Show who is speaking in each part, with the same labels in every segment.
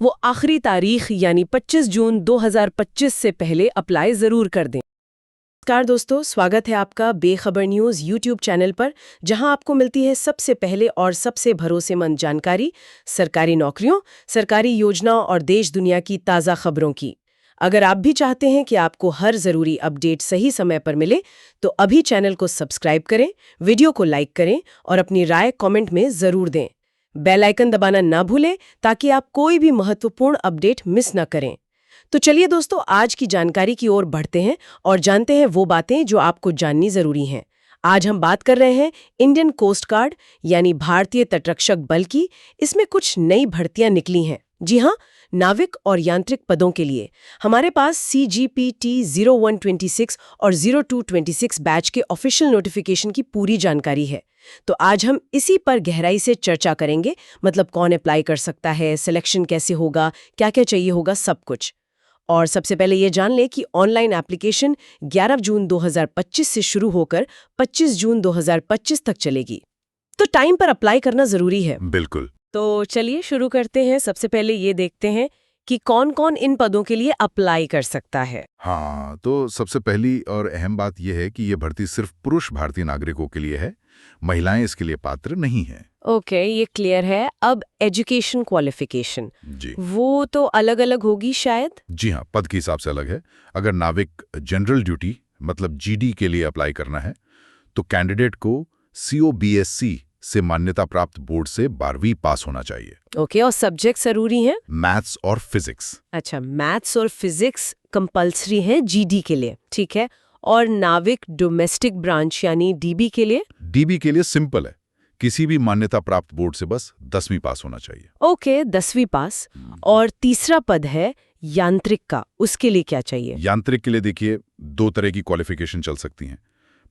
Speaker 1: वो आखिरी तारीख यानी 25 जून 2025 से पहले अप्लाई ज़रूर कर दें। नमस्कार दोस्तों, स्वागत है आपका बेखबर न्यूज़ यूट्यूब चैनल पर, जहां आपको मिलती है सबसे पहले और सबसे भरोसेमंद जानकारी सरकारी नौकरियों, सरकारी योजनाओं और देश दुनिया की ताज़ा खबरों की। अगर आप भी चाहते हैं कि आपको हर ज़रूरी अपडेट सही समय पर मिले, तो अभी चैनल को सब्सक्राइब करें, वीडियो को लाइक करें और अपनी राय कमेंट में ज़रूर दें। बेल आइकन दबाना ना भूलें ताकि आप कोई भी महत्वपूर्ण अपडेट मिस न करें। तो चलिए दोस्तों, आज की जानकारी की ओर बढ़ते हैं और जानते हैं वो बातें जो आपको जाननी जरूरी हैं। आज हम बात कर रहे हैं इंडियन कोस्ट गार्ड यानी भारतीय तटरक्षक बल की। इसमें कुछ नई भर्तियां निकली हैं। जी हाँ, नाविक और यांत्रिक पदों के लिए हमारे पास CGPT 0126 और 0226 बैच के ऑफिशियल नोटिफिकेशन की पूरी जानकारी है। तो आज हम इसी पर गहराई से चर्चा करेंगे, मतलब कौन अप्लाई कर सकता है, सिलेक्शन कैसे होगा, क्या क्या चाहिए होगा, सब कुछ। और सबसे पहले ये जान लें कि ऑनलाइन एप्लीकेशन 11 जून 2025 से शुरू होकर 25 जून 2025 तक चलेगी। तो टाइम पर अप्लाई करना जरूरी है।
Speaker 2: बिल्कुल।
Speaker 1: तो चलिए शुरू करते हैं। सबसे पहले ये देखते हैं कि कौन कौन इन पदों के लिए अप्लाई कर सकता है।
Speaker 2: हाँ, तो सबसे पहली और अहम बात यह है कि ये भर्ती सिर्फ पुरुष भारतीय नागरिकों के लिए है, महिलाएं इसके लिए पात्र नहीं हैं।
Speaker 1: ओके, ये क्लियर है। अब एजुकेशन क्वालिफिकेशन,
Speaker 2: जी
Speaker 1: वो तो अलग अलग होगी शायद।
Speaker 2: जी हाँ, पद के हिसाब से अलग है। अगर नाविक जनरल ड्यूटी मतलब GD के लिए अप्लाई करना है, तो कैंडिडेट को COBSC से मान्यता प्राप्त बोर्ड से 12वीं पास होना चाहिए।
Speaker 1: ओके, और सब्जेक्ट जरूरी हैं?
Speaker 2: मैथ्स और फिजिक्स।
Speaker 1: अच्छा, मैथ्स और फिजिक्स कंपल्सरी है GD के लिए, ठीक है। और नाविक डोमेस्टिक ब्रांच यानी DB के लिए?
Speaker 2: DB के लिए सिंपल है, किसी भी मान्यता प्राप्त बोर्ड से बस 10वीं पास होना चाहिए।
Speaker 1: ओके, 10वीं पास। और तीसरा पद है यांत्रिक का, उसके लिए क्या चाहिए?
Speaker 2: यांत्रिक के लिए देखिए, 2 तरह की क्वालिफिकेशन चल सकती हैं।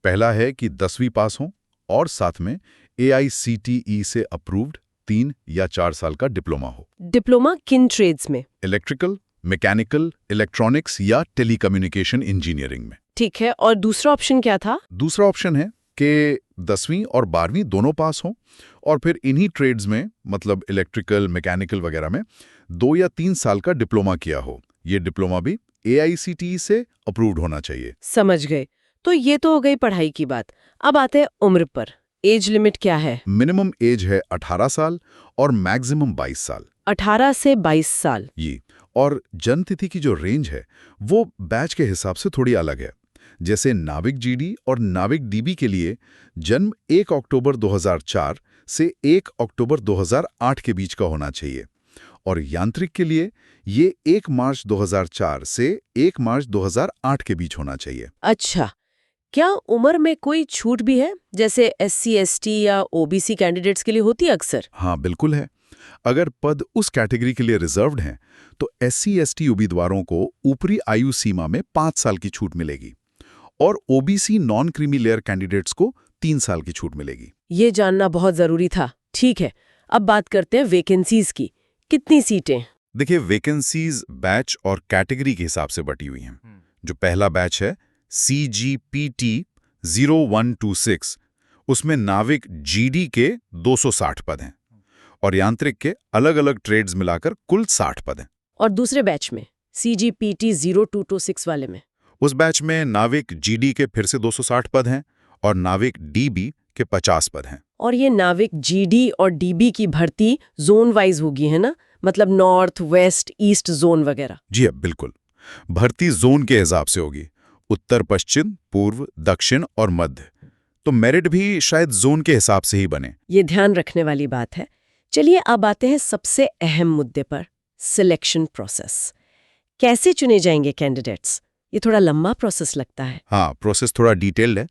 Speaker 2: पहला है कि 10वीं पास हो और साथ में AICTE से अप्रूव्ड 3 या 4 साल का डिप्लोमा हो।
Speaker 1: डिप्लोमा किन ट्रेड्स में?
Speaker 2: इलेक्ट्रिकल, मैकेनिकल, इलेक्ट्रॉनिक्स या टेलीकम्युनिकेशन इंजीनियरिंग में।
Speaker 1: ठीक है, और दूसरा ऑप्शन क्या था?
Speaker 2: दूसरा ऑप्शन है कि 10वीं और 12वीं दोनों पास हों और फिर इन्हीं ट्रेड्स में मतलब इलेक्ट्रिकल, मैकेनिकल वगैरह में 2 या 3 साल का डिप्लोमा किया हो। ये डिप्लोमा भी AICTE से अप्रूव्ड होना चाहिए।
Speaker 1: समझ गए। तो ये तो हो गई पढ़ाई की बात। अब आते हैं उम्र पर। एज लिमिट क्या है?
Speaker 2: मिनिमम एज है 18 साल और मैक्सिमम 22 साल।
Speaker 1: 18 से 22 साल।
Speaker 2: ये और जन्म तिथि की जो रेंज है वो बैच के हिसाब से थोड़ी अलग है। जैसे नाविक GD और नाविक DB के लिए जन्म 1 अक्टूबर 2004 से 1 अक्टूबर 2008 के बीच का होना चाहिए और यांत्रिक के लिए ये 1 मार्च 2004 से 1 मार्च 2008 के बीच होना चाहिए।
Speaker 1: अच्छा, क्या उम्र में कोई छूट भी है, जैसे SC ST या OBC कैंडिडेट्स के लिए होती है अक्सर?
Speaker 2: हाँ, बिल्कुल है। अगर पद उस कैटेगरी के लिए रिजर्व्ड हैं, तो SC ST उम्मीदवारों को ऊपरी आयु सीमा में 5 साल की छूट मिलेगी और OBC non creamy layer candidates को 3 साल की छूट मिलेगी।
Speaker 1: ये जानना बहुत जरूरी था। ठीक है, अब बात करते हैं वैकेंसीज की। कितनी सीटें?
Speaker 2: देखिए, वैकेंसीज बैच और कैटेगरी के हिसाब से बटी हुई हैं। जो पहला बैच है CGPT 0126, उसमें नाविक GD के 260 पद हैं और यांत्रिक के अलग अलग ट्रेड्स मिलाकर कुल 60 पद हैं।
Speaker 1: और दूसरे बैच में CGPT 0226 वाले में?
Speaker 2: उस बैच में नाविक GD के फिर से 260 पद हैं और नाविक DB के 50 पद हैं।
Speaker 1: और ये नाविक GD और DB की भर्ती जोन वाइज होगी, है ना? मतलब नॉर्थ, वेस्ट, ईस्ट जोन वगैरह।
Speaker 2: जी अब बिल्कुल, भर्ती जोन के हिसाब से होगी, उत्तर, पश्चिम, पूर्व, दक्षिण और मध्य। तो मेरिट भी शायद जोन के हिसाब से ही बने।
Speaker 1: ये ध्यान रखने वाली बात है। चलिए अब आते हैं सबसे अहम मुद्दे पर, सिलेक्शन प्रोसेस। कैसे चुने जाएंगे कैंडिडेट्स? ये थोड़ा लंबा प्रोसेस लगता है।
Speaker 2: हाँ, प्रोसेस थोड़ा डिटेल्ड है।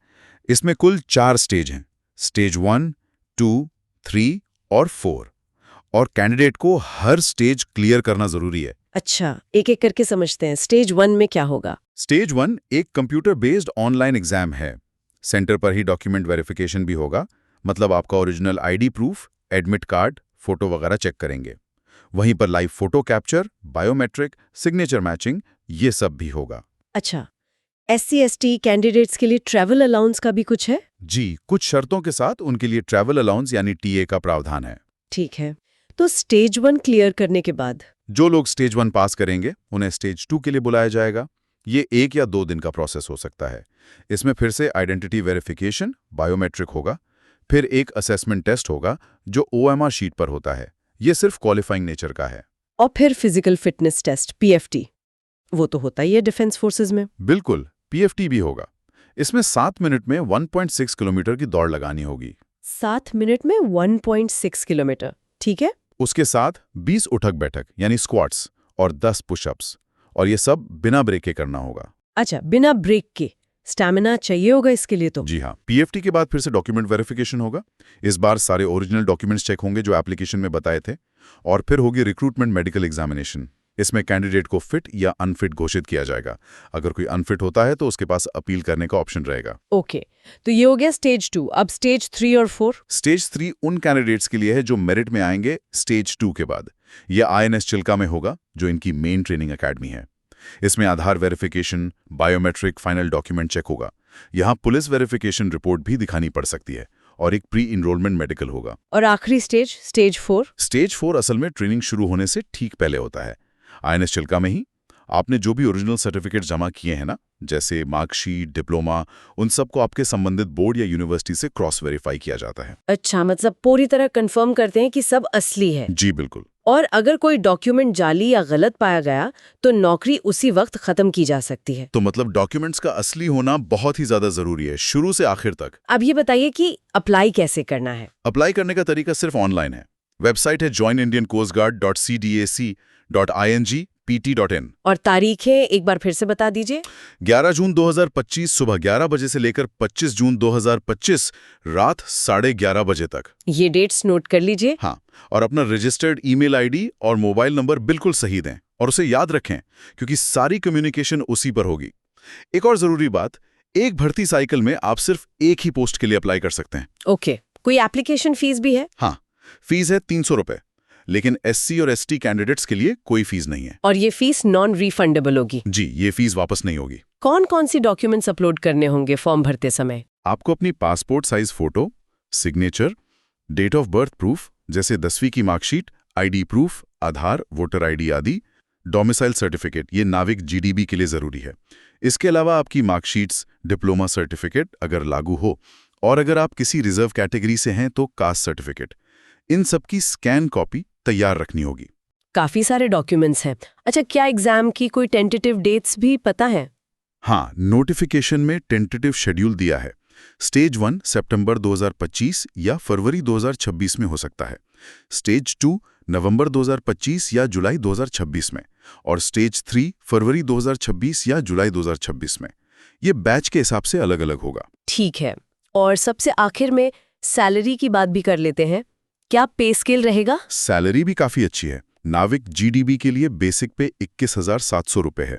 Speaker 2: इसमें कुल 4 स्टेज हैं, स्टेज 1, 2, 3 और 4। और कैंडिडेट को हर स्टेज क्लियर करना जरूरी है।
Speaker 1: अच्छा, एक एक करके समझते हैं। स्टेज 1 में क्या होगा?
Speaker 2: स्टेज 1 एक कंप्यूटर बेस्ड ऑनलाइन एग्जाम है। सेंटर पर ही डॉक्यूमेंट वेरिफिकेशन भी होगा, मतलब आपका original ID proof, admit card, photo वगैरह चेक करेंगे। वहीं पर live photo capture, biometric, signature matching, ये सब भी होगा।
Speaker 1: अच्छा, SC ST कैंडिडेट्स के लिए ट्रैवल अलाउंस का भी कुछ है?
Speaker 2: जी, कुछ शर्तों के साथ उनके लिए ट्रैवल अलाउंस यानी TA का प्रावधान है।
Speaker 1: ठीक है, तो स्टेज 1 क्लियर करने के बाद
Speaker 2: जो लोग स्टेज 1 पास करेंगे उन्हें स्टेज 2 के लिए बुलाया जाएगा। ये 1 या 2 दिन का प्रोसेस हो सकता है। इसमें फिर से आइडेंटिटी वेरिफिकेशन, बायोमेट्रिक होगा, फिर एक असेसमेंट टेस्ट होगा जो OMR शीट पर होता है। ये सिर्फ क्वालिफाइंग नेचर का है।
Speaker 1: और फिर फिजिकल फिटनेस टेस्ट PFT, वो तो होता ही है डिफेंस फोर्सेस में।
Speaker 2: बिल्कुल, PFT भी होगा। इसमें 7 मिनट में 1.6 किलोमीटर की दौड़ लगानी होगी।
Speaker 1: 7 मिनट में 1.6 किलोमीटर, ठीक है।
Speaker 2: उसके साथ 20 उठक बैठक यानी स्क्वाट्स और 10 पुशअप्स, और ये सब बिना ब्रेक के करना होगा।
Speaker 1: अच्छा, बिना ब्रेक के। स्टैमिना चाहिए होगा इसके लिए तो।
Speaker 2: जी हाँ, PFT के बाद फिर से डॉक्यूमेंट वेरिफिकेशन होगा। इस बार सारे ओरिजिनल डॉक्यूमेंट्स चेक होंगे जो एप्लीकेशन में बताए थे, और फिर होगी रिक्रूटमेंट मेडिकल एग्जामिनेशन। इसमें कैंडिडेट को फिट या अनफिट घोषित किया जाएगा। अगर कोई अनफिट होता है तो उसके पास अपील करने का ऑप्शन रहेगा।
Speaker 1: ओके, तो ये हो गया स्टेज 2। अब स्टेज 3 और 4।
Speaker 2: स्टेज 3 उन कैंडिडेट्स के लिए है जो मेरिट में आएंगे स्टेज 2 के बाद। यह INS चिल्का में होगा, जो इनकी मेन ट्रेनिंग एकेडमी है। इसमें Aadhaar verification, biometric, final document check होगा। यहाँ पुलिस वेरिफिकेशन रिपोर्ट भी दिखानी पड़ सकती है, और एक प्री इनरोलमेंट मेडिकल होगा।
Speaker 1: और आखिरी स्टेज, स्टेज 4।
Speaker 2: स्टेज 4 असल में ट्रेनिंग शुरू होने से ठीक पहले होता है। INS चिल्का में ही आपने जो भी ओरिजिनल सर्टिफिकेट जमा किए हैं ना, जैसे मार्कशीट, डिप्लोमा, उन सबको आपके संबंधित बोर्ड या यूनिवर्सिटी से क्रॉस वेरीफाई किया जाता है।
Speaker 1: अच्छा, मतलब पूरी तरह कंफर्म करते हैं कि सब असली है।
Speaker 2: जी बिल्कुल।
Speaker 1: और अगर कोई डॉक्यूमेंट जाली या गलत पाया गया तो नौकरी उसी वक्त खत्म की जा सकती है।
Speaker 2: तो मतलब डॉक्यूमेंट्स का असली होना बहुत ही ज्यादा जरूरी है, शुरू से आखिर तक।
Speaker 1: अब ये बताइए कि अप्लाई कैसे करना है।
Speaker 2: अप्लाई करने का तरीका सिर्फ ऑनलाइन है। वेबसाइट है joinindiancoastguard.cdac.ing.pt.in।
Speaker 1: और तारीखें एक बार फिर से बता दीजिए।
Speaker 2: 11 जून 2025 सुबह 11 बजे से लेकर 25 जून 2025 रात 11:30 बजे तक।
Speaker 1: ये डेट्स नोट कर लीजिए।
Speaker 2: हाँ, और अपना रजिस्टर्ड ईमेल आईडी और मोबाइल नंबर बिल्कुल सही दें, और उसे याद रखें क्योंकि सारी कम्युनिकेशन उसी पर होगी। एक और जरूरी बात, एक भर्ती साइकिल में आप सिर्फ एक ही पोस्ट के लिए अप्लाई कर सकते हैं।
Speaker 1: ओके, कोई एप्लीकेशन फीस भी है?
Speaker 2: हाँ, फीस है 300 रुपए, लेकिन SC और ST कैंडिडेट्स के लिए कोई फीस नहीं है।
Speaker 1: और ये फीस नॉन रिफंडेबल होगी?
Speaker 2: जी, ये फीस वापस नहीं होगी।
Speaker 1: कौन कौन सी डॉक्यूमेंट्स अपलोड करने होंगे फॉर्म भरते समय?
Speaker 2: आपको अपनी passport size photo, signature, date of birth proof जैसे 10वीं की marksheet, ID proof, Aadhaar, voter ID आदि, डोमिसाइल सर्टिफिकेट, ये नाविक GDB के लिए जरूरी है। इसके अलावा आपकी मार्कशीट्स, डिप्लोमा सर्टिफिकेट अगर लागू हो, और अगर आप किसी रिजर्व कैटेगरी से हैं तो कास्ट सर्टिफिकेट, इन सब की स्कैन कॉपी तैयार रखनी होगी।
Speaker 1: काफी सारे डॉक्यूमेंट्स हैं। अच्छा, क्या एग्जाम की कोई टेंटेटिव डेट्स भी पता है?
Speaker 2: हाँ, नोटिफिकेशन में टेंटेटिव शेड्यूल दिया है। स्टेज 1 सितंबर 2025 या फरवरी 2026 में हो सकता है, स्टेज 2 नवंबर 2025 या जुलाई 2026 में, और स्टेज 3 फरवरी 2026 या जुलाई 2026 में। ये बैच के हिसाब से अलग अलग होगा।
Speaker 1: ठीक है, और सबसे आखिर में सैलरी की बात भी कर लेते हैं। क्या पे स्केल रहेगा?
Speaker 2: सैलरी भी काफी अच्छी है। नाविक GDB के लिए बेसिक पे 21,700 रुपए है,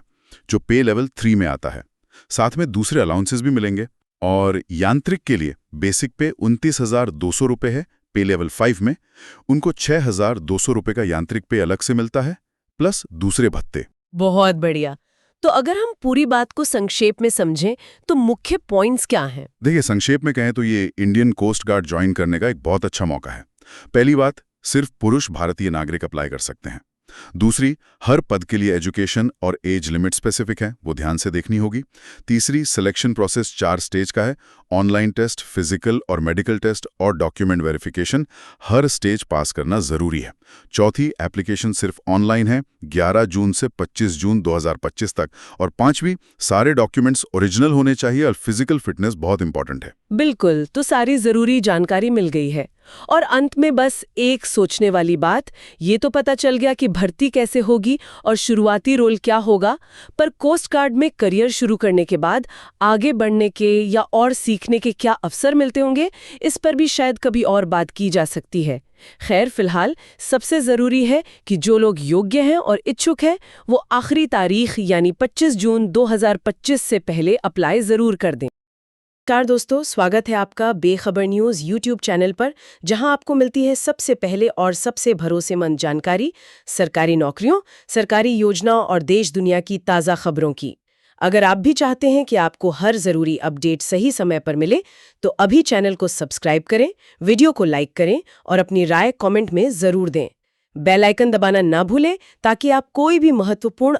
Speaker 2: जो पे लेवल 3 में आता है। साथ में दूसरे अलाउंसेस भी मिलेंगे। और यांत्रिक के लिए बेसिक पे 29,200 रुपए है, पे लेवल 5 में। उनको 6,200 रुपए का यांत्रिक पे अलग से मिलता है, प्लस दूसरे भत्ते।
Speaker 1: बहुत बढ़िया। तो अगर हम पूरी बात को संक्षेप में समझें तो मुख्य पॉइंट्स क्या हैं?
Speaker 2: देखिए, संक्षेप में कहें तो ये इंडियन कोस्ट गार्ड ज्वाइन करने का एक बहुत अच्छा मौका है। पहली बात, सिर्फ पुरुष भारतीय नागरिक अप्लाई कर सकते हैं। दूसरी, हर पद के लिए एजुकेशन और एज लिमिट स्पेसिफिक है, वो ध्यान से देखनी होगी। तीसरी, सिलेक्शन प्रोसेस 4 स्टेज का है। ऑनलाइन टेस्ट, फिजिकल और मेडिकल टेस्ट और डॉक्यूमेंट वेरिफिकेशन, हर स्टेज पास करना जरूरी है। चौथी, एप्लीकेशन सिर्फ ऑनलाइन है, 11 जून से 25 जून 2025 तक। और पांचवी, सारे डॉक्यूमेंट्स ओरिजिनल होने चाहिए और फिजिकल फिटनेस बहुत इंपॉर्टेंट है।
Speaker 1: बिल्कुल, तो सारी जरूरी जानकारी मिल गई है। और अंत में बस एक सोचने वाली बात, ये तो पता चल गया कि भर्ती कैसे होगी और शुरुआती रोल क्या होगा, पर कोस्ट गार्ड में करियर शुरू करने के बाद आगे बढ़ने के या और सीखने के क्या अवसर मिलते होंगे, इस पर भी शायद कभी और बात की जा सकती है। खैर, फिलहाल सबसे जरूरी है कि जो लोग योग्य हैं और इच्छुक हैं, वो आखिरी तारीख यानी 25 जून 2025 से पहले अप्लाई जरूर कर दें। नमस्कार दोस्तों, स्वागत है आपका बेखबर न्यूज़ YouTube चैनल पर, जहां आपको मिलती है सबसे पहले और सबसे भरोसेमंद जानकारी सरकारी नौकरियों, सरकारी योजनाओं और देश दुनिया की ताज़ा खबरों की। अगर आप भी चाहते हैं कि आपको हर ज़रूरी अपडेट सही समय पर मिले, तो अभी चैनल को सब्सक्राइब करें, वीडियो को लाइक करें और अपनी राय कमेंट में ज़रूर दें। बेल आइकन दबाना ना भूलें ताकि आप कोई भी महत्वपूर्ण